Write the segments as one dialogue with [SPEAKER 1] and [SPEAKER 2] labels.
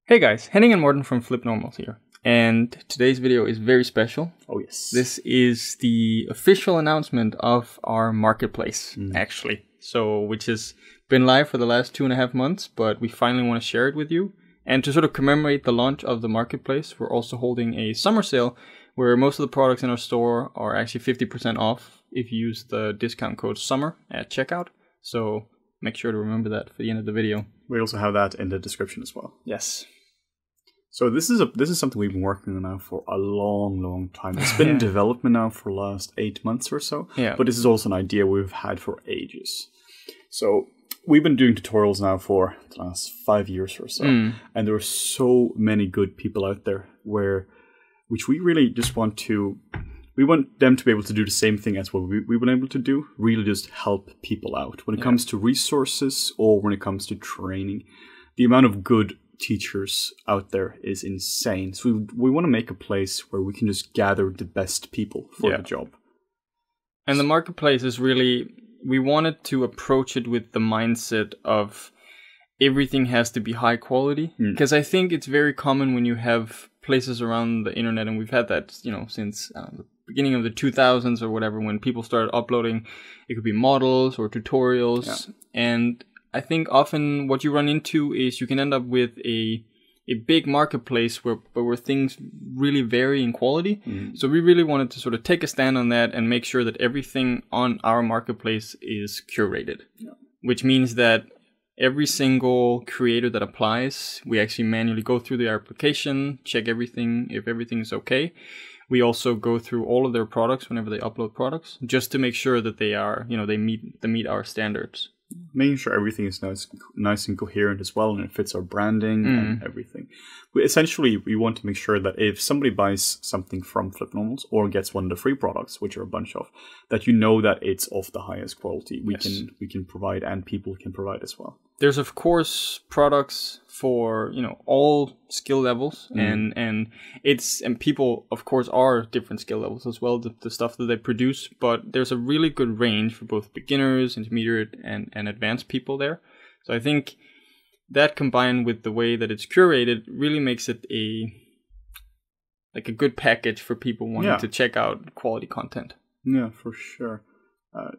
[SPEAKER 1] Hey guys, Henning and Morten from FlippedNormals here. And today's video is very special.
[SPEAKER 2] Oh yes.
[SPEAKER 1] This is the official announcement of our marketplace, actually. So, which has been live for the last 2.5 months, but we finally want to share it with you. And to sort of commemorate the launch of the marketplace, we're also holding a summer sale where most of the products in our store are actually 50% off if you use the discount code SUMMER at checkout. So make sure to remember that for the end of the video.
[SPEAKER 2] We also have that in the description as well.
[SPEAKER 1] Yes.
[SPEAKER 2] So this is something we've been working on now for a long time. It's been in development now for the last 8 months or so.
[SPEAKER 1] Yeah.
[SPEAKER 2] But this is also an idea we've had for ages. So we've been doing tutorials now for the last 5 years or so. And there are so many good people out there which we really just want them to be able to do the same thing as what we've been able to do, really just help people out. When it comes to resources or when it comes to training, the amount of good teachers out there is insane. So we want to make a place where we can just gather the best people for the job.
[SPEAKER 1] And the marketplace is really, we wanted to approach it with the mindset of everything has to be high quality. Because I think it's very common when you have places around the internet, and we've had that, since the beginning of the 2000s or whatever, when people started uploading, it could be models or tutorials. And I think often what you run into is you can end up with a big marketplace where things really vary in quality. So we really wanted to sort of take a stand on that and make sure that everything on our marketplace is curated, which means that every single creator that applies, we actually manually go through the application, check everything, if everything is okay. We also go through all of their products whenever they upload products, just to make sure that they are, they meet our standards.
[SPEAKER 2] Making sure everything is nice and coherent as well, and it fits our branding and everything. Essentially, we want to make sure that if somebody buys something from FlippedNormals or gets one of the free products, which are a bunch of, that that it's of the highest quality we can provide and people can provide as well. There's
[SPEAKER 1] of course products for all skill levels, and people of course are different skill levels as well, the stuff that they produce, but there's a really good range for both beginners, intermediate and advanced people there. So I think that combined with the way that it's curated really makes it a good package for people wanting to check out quality content. Yeah,
[SPEAKER 2] for sure.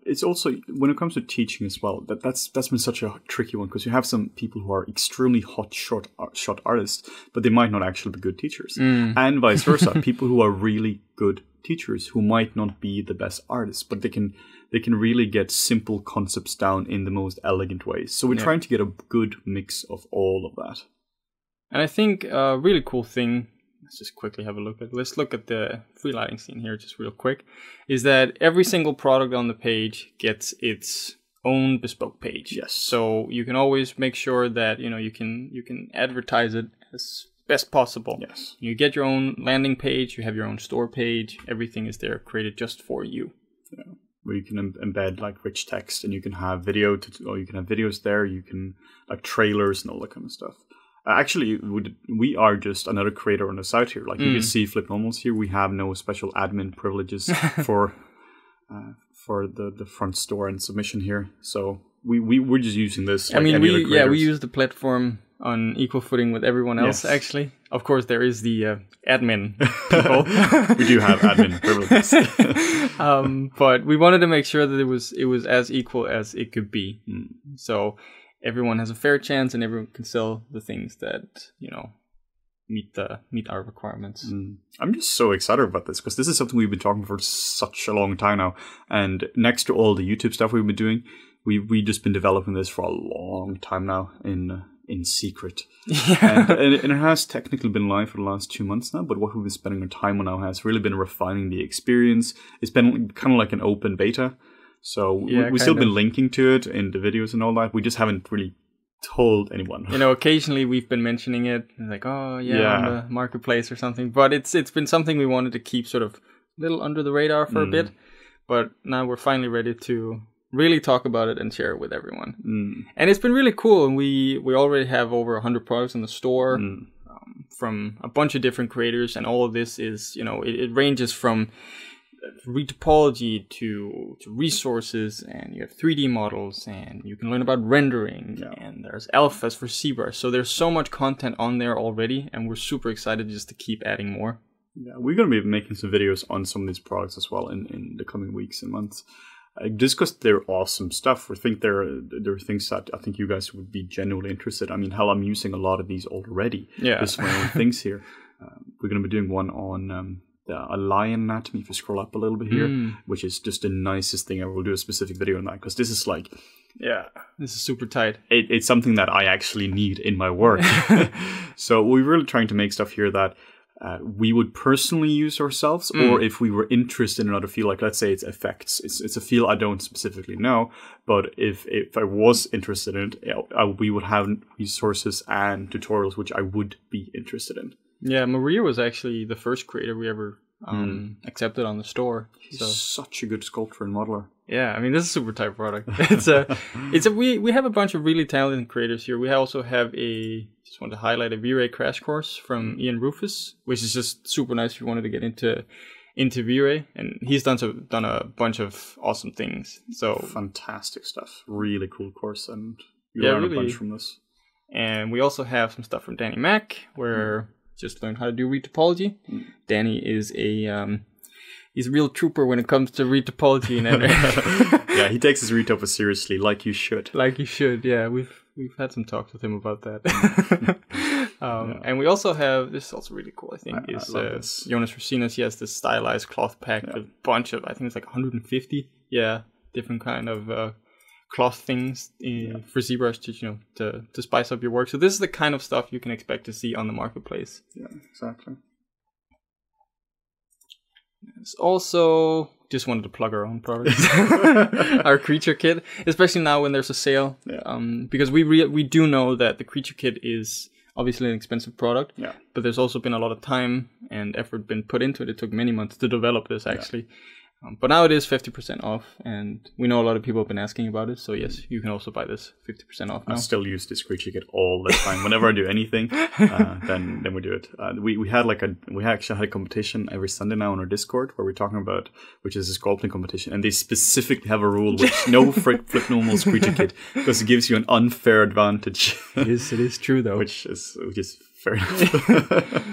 [SPEAKER 2] It's also, when it comes to teaching as well, that's been such a tricky one, because you have some people who are extremely hot shot artists, but they might not actually be good teachers, and vice versa. People who are really good teachers who might not be the best artists, but they can really get simple concepts down in the most elegant ways. So we're trying to get a good mix of all of that.
[SPEAKER 1] And I think a really cool thing, let's just quickly have a look at. Let's look at the free lighting scene here just real quick. Is that every single product on the page gets its own bespoke page.
[SPEAKER 2] Yes.
[SPEAKER 1] So you can always make sure that you can advertise it as best possible.
[SPEAKER 2] Yes.
[SPEAKER 1] You get your own landing page. You have your own store page. Everything is there created just for you.
[SPEAKER 2] Yeah. Where you can embed rich text, and you can have you can have videos there. You can trailers and all that kind of stuff. Actually, we are just another creator on the site here. You can see FlippedNormals here. We have no special admin privileges for the front store and submission here. So we're just using this.
[SPEAKER 1] We use the platform on equal footing with everyone else. Yes. Actually, of course, there is the admin people.
[SPEAKER 2] We do have admin privileges,
[SPEAKER 1] but we wanted to make sure that it was as equal as it could be. So everyone has a fair chance, and everyone can sell the things that meet our requirements.
[SPEAKER 2] I'm just so excited about this, because this is something we've been talking for such a long time now. And next to all the YouTube stuff we've been doing, we've just been developing this for a long time now in secret. And it has technically been live for the last 2 months now, but what we've been spending our time on now has really been refining the experience. It's been kind of like an open beta. So we've still been linking to it in the videos and all that. We just haven't really told anyone.
[SPEAKER 1] Occasionally we've been mentioning it, on the marketplace or something. But it's been something we wanted to keep sort of a little under the radar for a bit. But now we're finally ready to really talk about it and share it with everyone. And it's been really cool. And we already have over 100 products in the store from a bunch of different creators. And all of this is, it ranges from retopology to resources, and you have 3D models, and you can learn about rendering, and there's alphas for ZBrush. So there's so much content on there already, and we're super excited just to keep adding more.
[SPEAKER 2] Yeah, we're going to be making some videos on some of these products as well in the coming weeks and months. Just because they're awesome stuff. I think there are things that I think you guys would be genuinely interested. I mean, hell, I'm using a lot of these already.
[SPEAKER 1] Yeah.
[SPEAKER 2] Just my own things here. We're going to be doing one on a lion anatomy, if you scroll up a little bit here, which is just the nicest thing ever. We'll do a specific video on that, because this is like...
[SPEAKER 1] Yeah, this is super tight.
[SPEAKER 2] It's something that I actually need in my work. So we're really trying to make stuff here that we would personally use ourselves, or if we were interested in another field, like let's say it's effects. It's a field I don't specifically know, but if I was interested in it, we would have resources and tutorials which I would be interested in.
[SPEAKER 1] Yeah, Maria was actually the first creator we ever accepted on the store.
[SPEAKER 2] He's such a good sculptor and modeler.
[SPEAKER 1] Yeah, I mean, this is a super tight product. We have a bunch of really talented creators here. We also have just want to highlight a V-Ray crash course from Ian Rufus, which is just super nice if you wanted to get into V-Ray, and he's done a bunch of awesome things. So
[SPEAKER 2] fantastic stuff, really cool course, and you learn a bunch from this.
[SPEAKER 1] And we also have some stuff from Danny Mack, where just learned how to do retopology. Danny is he's a real trooper when it comes to retopology and
[SPEAKER 2] yeah, he takes his retopos seriously, like you should.
[SPEAKER 1] Like you should, yeah. We've had some talks with him about that. And we also have, this is also really cool, I think, is Jonas Rosinas. He has this stylized cloth pack with a bunch of, I think it's like 150, different kind of cloth things for ZBrush to spice up your work. So this is the kind of stuff you can expect to see on the marketplace.
[SPEAKER 2] Yeah, exactly.
[SPEAKER 1] It's also just wanted to plug our own products, our creature kit, especially now when there's a sale. Because we do know that the creature kit is obviously an expensive product, but there's also been a lot of time and effort been put into it. It took many months to develop this, actually. But now it is 50% off, and we know a lot of people have been asking about it. So yes, you can also buy this 50% off now.
[SPEAKER 2] I still use this creature kit all the time. Whenever I do anything, then we do it. We actually had a competition every Sunday now on our Discord where we're talking about, which is a sculpting competition, and they specifically have a rule which no FlippedNormals creature kit, because it gives you an unfair advantage.
[SPEAKER 1] It is true though,
[SPEAKER 2] which is fair enough.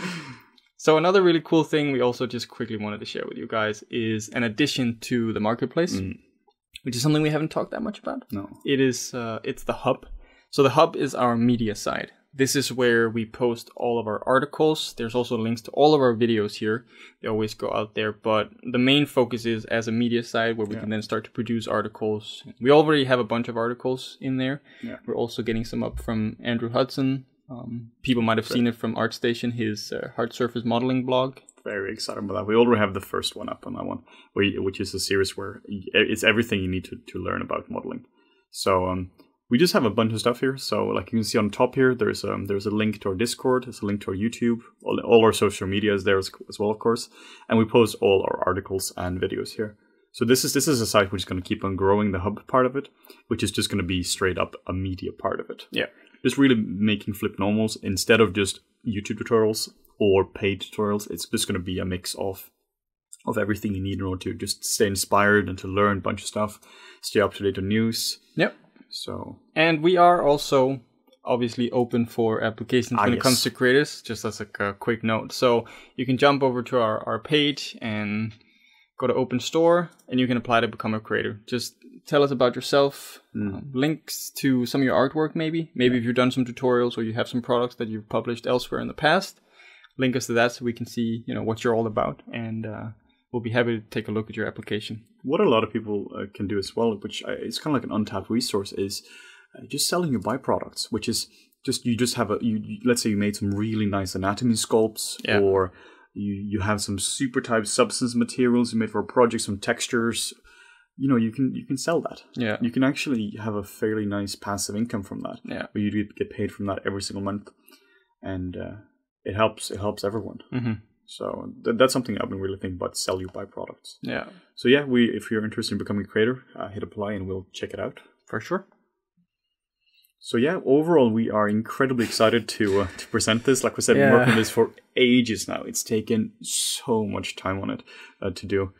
[SPEAKER 1] So another really cool thing we also just quickly wanted to share with you guys is an addition to the marketplace, which is something we haven't talked that much about.
[SPEAKER 2] No.
[SPEAKER 1] It's the hub. So the hub is our media side. This is where we post all of our articles. There's also links to all of our videos here. They always go out there, but the main focus is as a media side where we can then start to produce articles. We already have a bunch of articles in there. Yeah. We're also getting some up from Andrew Hudson. People might have seen it from ArtStation, his hard surface modeling blog.
[SPEAKER 2] Very excited about that. We already have the first one up on that one, which is a series where it's everything you need to learn about modeling. So we just have a bunch of stuff here. So like you can see on top here, there's a link to our Discord, there's a link to our YouTube, all our social media is there as well, of course, and we post all our articles and videos here. So this is a site which is going to keep on growing the hub part of it, which is just going to be straight up a media part of it.
[SPEAKER 1] Yeah.
[SPEAKER 2] Just really making FlippedNormals, instead of just YouTube tutorials or paid tutorials, it's just going to be a mix of everything you need in order to just stay inspired and to learn a bunch of stuff, stay up to date on news.
[SPEAKER 1] Yep.
[SPEAKER 2] So,
[SPEAKER 1] and we are also obviously open for applications when it comes to creators, just as a quick note. So you can jump over to our page and go to Open Store, and you can apply to become a creator. Just tell us about yourself, links to some of your artwork maybe if you've done some tutorials or you have some products that you've published elsewhere in the past, link us to that so we can see what you're all about, and we'll be happy to take a look at your application.
[SPEAKER 2] What a lot of people can do as well, which is kind of like an untapped resource, is just selling your byproducts, which is you just have let's say you made some really nice anatomy sculpts, or you have some super type substance materials you made for a project, some textures. You can sell that. Yeah. You can actually have a fairly nice passive income from that. Yeah. Where you get paid from that every single month, and it helps everyone. Mm-hmm. So that's something I've been really thinking about: sell your byproducts. Yeah. So yeah, if you're interested in becoming a creator, hit apply and we'll check it out
[SPEAKER 1] for sure.
[SPEAKER 2] So yeah, overall we are incredibly excited to present this. Like we said, we've been working on this for ages now. It's taken so much time on it to do.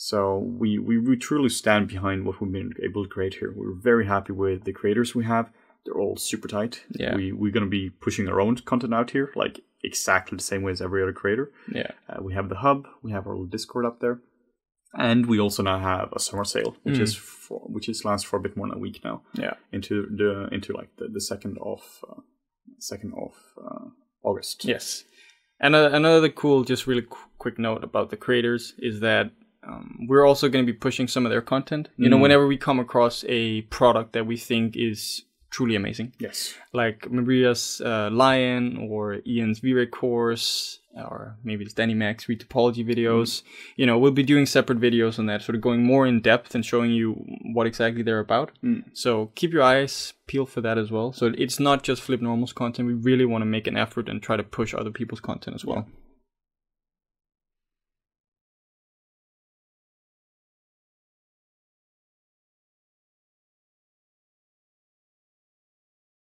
[SPEAKER 2] So we truly stand behind what we've been able to create here. We're very happy with the creators we have. They're all super tight.
[SPEAKER 1] Yeah.
[SPEAKER 2] We're going to be pushing our own content out here, like exactly the same way as every other creator.
[SPEAKER 1] Yeah.
[SPEAKER 2] We have the hub. We have our little Discord up there. And we also now have a summer sale, which is lasts for a bit more than a week now.
[SPEAKER 1] Yeah.
[SPEAKER 2] Into like the 2nd of August.
[SPEAKER 1] Yes. And another cool, just really quick note about the creators is that we're also going to be pushing some of their content. You know, whenever we come across a product that we think is truly amazing.
[SPEAKER 2] Yes.
[SPEAKER 1] Like Maria's Lion or Ian's V-Ray course, or maybe it's Danny Mac's retopology videos. You know, we'll be doing separate videos on that, sort of going more in depth and showing you what exactly they're about. So keep your eyes peeled for that as well. So it's not just FlippedNormals content. We really want to make an effort and try to push other people's content as well.